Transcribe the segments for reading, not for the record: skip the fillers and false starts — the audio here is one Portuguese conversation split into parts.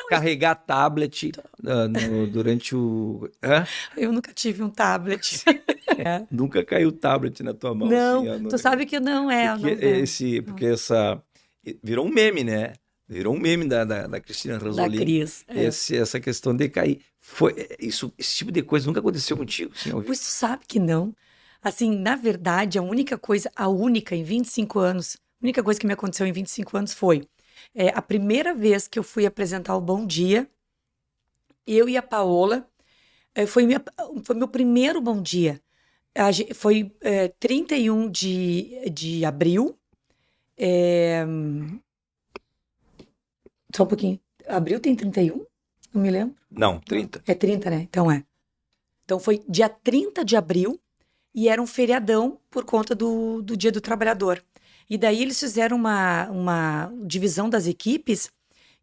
carregar tablet durante o... Hã? Eu nunca tive um tablet. Nunca caiu tablet na tua mão, Não, assim, tu sabe que não é. porque essa... Virou um meme, né? Virou um meme da Cristina Da Ranzolin. Cris. Essa questão de cair. Esse tipo de coisa nunca aconteceu contigo, assim, Pois tu sabe que não. Assim, na verdade, a única em 25 anos, a única coisa que me aconteceu em 25 anos foi a primeira vez que eu fui apresentar o Bom Dia, eu e a Paola, foi meu primeiro Bom Dia. Foi 31 de abril. Só um pouquinho. Abril tem 31? Não me lembro. Não, 30. É 30, né? Então é. Então foi dia 30 de abril e era um feriadão por conta do Dia do Trabalhador. E daí eles fizeram uma divisão das equipes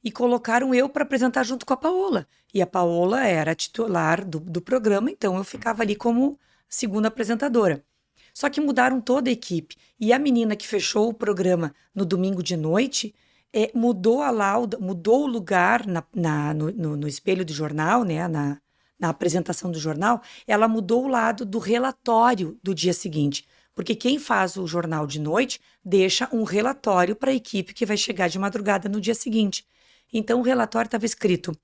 e colocaram eu para apresentar junto com a Paola. E a Paola era a titular do programa, então eu ficava ali como segunda apresentadora. Só que mudaram toda a equipe. E a menina que fechou o programa no domingo de noite mudou a lauda, mudou o lugar no espelho do jornal, né? Na apresentação do jornal, ela mudou o lado do relatório do dia seguinte. Porque quem faz o jornal de noite deixa um relatório para a equipe que vai chegar de madrugada no dia seguinte. Então o relatório estava escrito: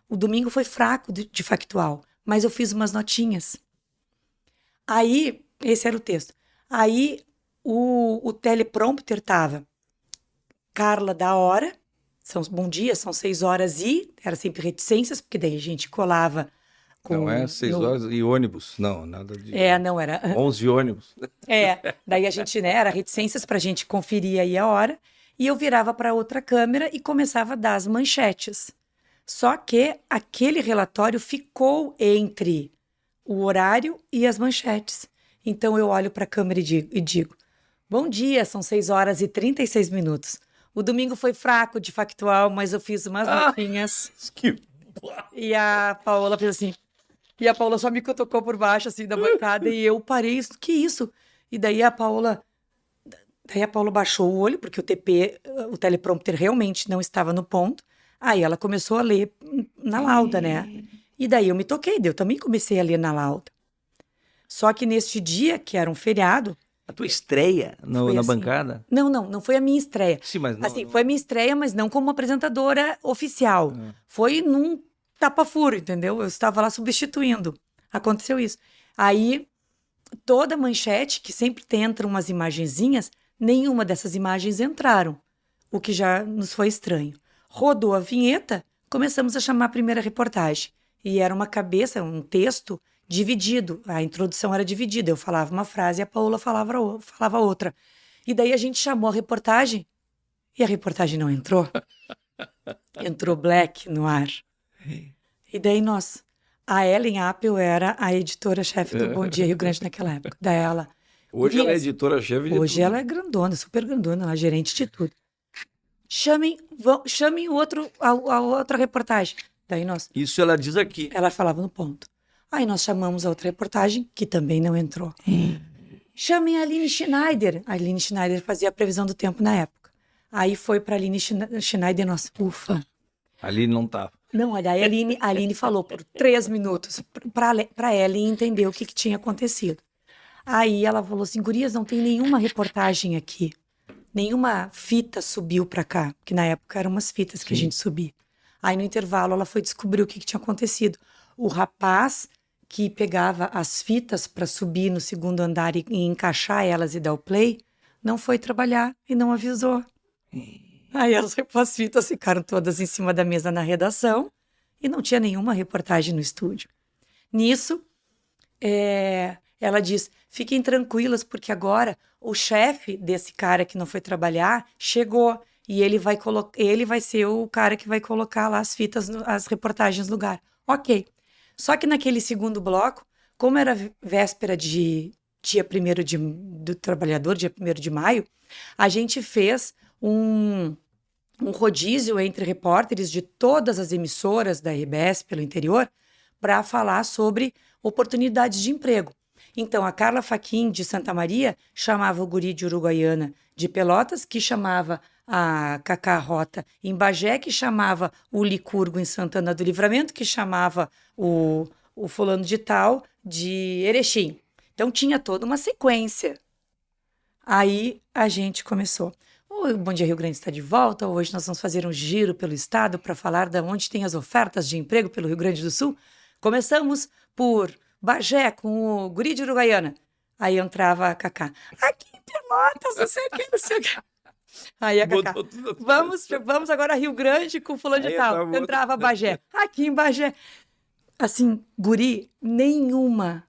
o domingo foi fraco de factual, mas eu fiz umas notinhas. Aí, esse era o texto. Aí o teleprompter estava Carla da hora, bom dia, são 6 horas era sempre reticências, porque daí a gente colava com... Não é 6 horas e ônibus, não, nada de... não era... 11 ônibus. Daí a gente, né, era reticências pra gente conferir aí a hora, e eu virava para outra câmera e começava a dar as manchetes. Só que aquele relatório ficou entre o horário e as manchetes. Então eu olho para a câmera e digo: bom dia, são 6 horas e 36 minutos. O domingo foi fraco de factual, mas eu fiz umas notinhas. Que... E a Paola fez assim. E a Paola só me cutucou por baixo, assim, da bancada, e eu parei, que isso? E daí a Paola baixou o olho, porque o teleprompter realmente não estava no ponto. Aí ela começou a ler na lauda, né? E daí eu me toquei, eu também comecei a ler na lauda. Só que neste dia, que era um feriado... A tua estreia na assim. bancada? Não foi a minha estreia. Sim, mas não... Assim, foi a minha estreia, mas não como apresentadora oficial. Foi num tapa-furo, entendeu? Eu estava lá substituindo. Aconteceu isso. Aí, toda manchete, que sempre entram umas imagenzinhas, nenhuma dessas imagens entraram, o que já nos foi estranho. Rodou a vinheta, começamos a chamar a primeira reportagem. E era uma cabeça, um texto dividido. A introdução era dividida. Eu falava uma frase e a Paola falava outra. E daí a gente chamou a reportagem e a reportagem não entrou. Entrou Black no ar. E daí a Ellen Apple era a editora-chefe do Bom Dia Rio Grande naquela época. Daí ela... Hoje ela é editora-chefe de Hoje tudo. ela é grandona, super grandona, ela é gerente de tudo. Chamem a outra reportagem. Daí Isso ela diz aqui. Ela falava no ponto. Aí nós chamamos a outra reportagem, que também não entrou. Chamem a Aline Schneider. A Aline Schneider fazia a previsão do tempo na época. Aí foi para a Aline Schneider, ufa. A Aline não estava. Não, olha, a Aline falou por 3 minutos para a Ellen entender o que tinha acontecido. Aí ela falou assim: gurias, não tem nenhuma reportagem aqui. Nenhuma fita subiu para cá, que na época eram umas fitas que a gente subia. Aí no intervalo ela foi descobrir o que tinha acontecido. O rapaz que pegava as fitas para subir no segundo andar e encaixar elas e dar o play, não foi trabalhar e não avisou. Aí as fitas ficaram todas em cima da mesa na redação e não tinha nenhuma reportagem no estúdio. Nisso, ela diz: fiquem tranquilas, porque agora o chefe desse cara que não foi trabalhar chegou e ele vai ser o cara que vai colocar lá as fitas, as reportagens no lugar. Ok. Só que naquele segundo bloco, como era véspera de dia 1º do trabalhador, dia 1º de maio, a gente fez um rodízio entre repórteres de todas as emissoras da RBS pelo interior para falar sobre oportunidades de emprego. Então, a Carla Fachin, de Santa Maria, chamava o guri de Uruguaiana de Pelotas, que chamava a Cacá Rota em Bagé, que chamava o Licurgo em Santana do Livramento, que chamava o fulano de tal de Erechim. Então tinha toda uma sequência. Aí a gente começou. O Bom Dia Rio Grande está de volta. Hoje nós vamos fazer um giro pelo estado para falar de onde tem as ofertas de emprego pelo Rio Grande do Sul. Começamos por Bagé, com o guri de Uruguaiana. Aí entrava a Cacá. Aqui em Pelotas, não sei o que, não sei o que. Aí a Cacá, vamos agora a Rio Grande com fulano de Aí tal. Entrava Bagé. Aqui em Bagé. Assim, guri, nenhuma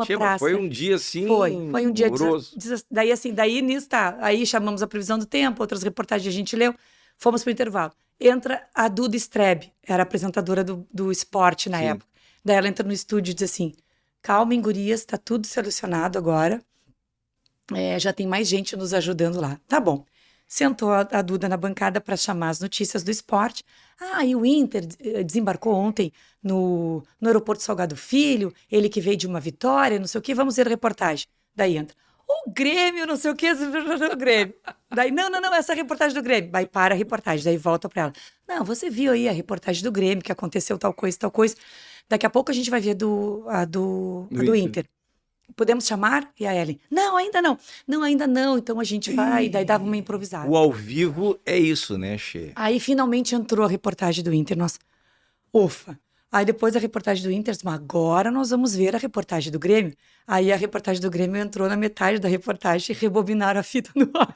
praça. Foi um dia assim. Foi um dia horroroso. daí nisso tá. Aí chamamos a previsão do tempo, outras reportagens a gente leu, fomos pro intervalo. Entra a Duda Strebe, era apresentadora do esporte na Sim. época. Daí ela entra no estúdio e diz assim: calmem, gurias, tá tudo selecionado agora. Já tem mais gente nos ajudando lá. Tá bom. Sentou a Duda na bancada para chamar as notícias do esporte. E o Inter desembarcou ontem no aeroporto Salgado Filho, ele que veio de uma vitória, não sei o quê, vamos ver a reportagem. Daí entra, o Grêmio, não sei o quê, o Grêmio. Daí, não, essa é a reportagem do Grêmio. Vai para a reportagem, daí volta para ela. Não, você viu aí a reportagem do Grêmio, que aconteceu tal coisa. Daqui a pouco a gente vai ver a do Inter. Podemos chamar? E a Ellen, não, ainda não. Não, ainda não. Então a gente vai. Daí dava uma improvisada. O ao vivo é isso, né, Che? Aí finalmente entrou a reportagem do Inter. Nossa, ufa. Aí depois da reportagem do Inter, mas agora nós vamos ver a reportagem do Grêmio. Aí a reportagem do Grêmio entrou na metade da reportagem e rebobinaram a fita no ar.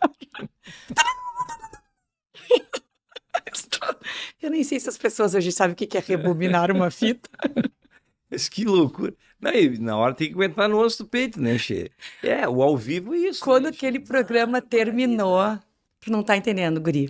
Eu nem sei se as pessoas hoje sabem o que é rebobinar uma fita. Mas que loucura. Não, e na hora tem que aguentar no osso do peito, né, Che? O ao vivo é isso. Quando né, aquele programa terminou, tu não tá entendendo, guri.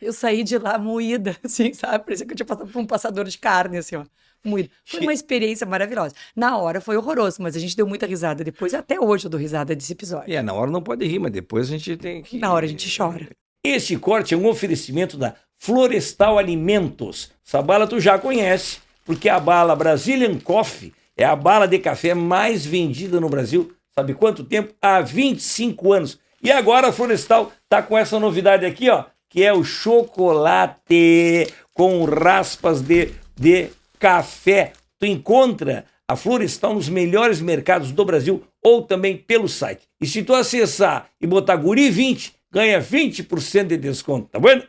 Eu saí de lá moída, assim, sabe? Parecia que eu tinha passado por um passador de carne, assim, ó. Moída. Foi uma experiência maravilhosa. Na hora foi horroroso, mas a gente deu muita risada depois. Até hoje eu dou risada desse episódio. Na hora não pode rir, mas depois a gente tem que... Na hora a gente chora. Este corte é um oferecimento da Florestal Alimentos. Essa bala tu já conhece, porque a bala Brazilian Coffee é a bala de café mais vendida no Brasil. Sabe quanto tempo? Há 25 anos. E agora a Florestal tá com essa novidade aqui, ó, que é o chocolate com raspas de café. Tu encontra a Florestal nos melhores mercados do Brasil ou também pelo site. E se tu acessar e botar Guri 20, ganha 20% de desconto, tá vendo?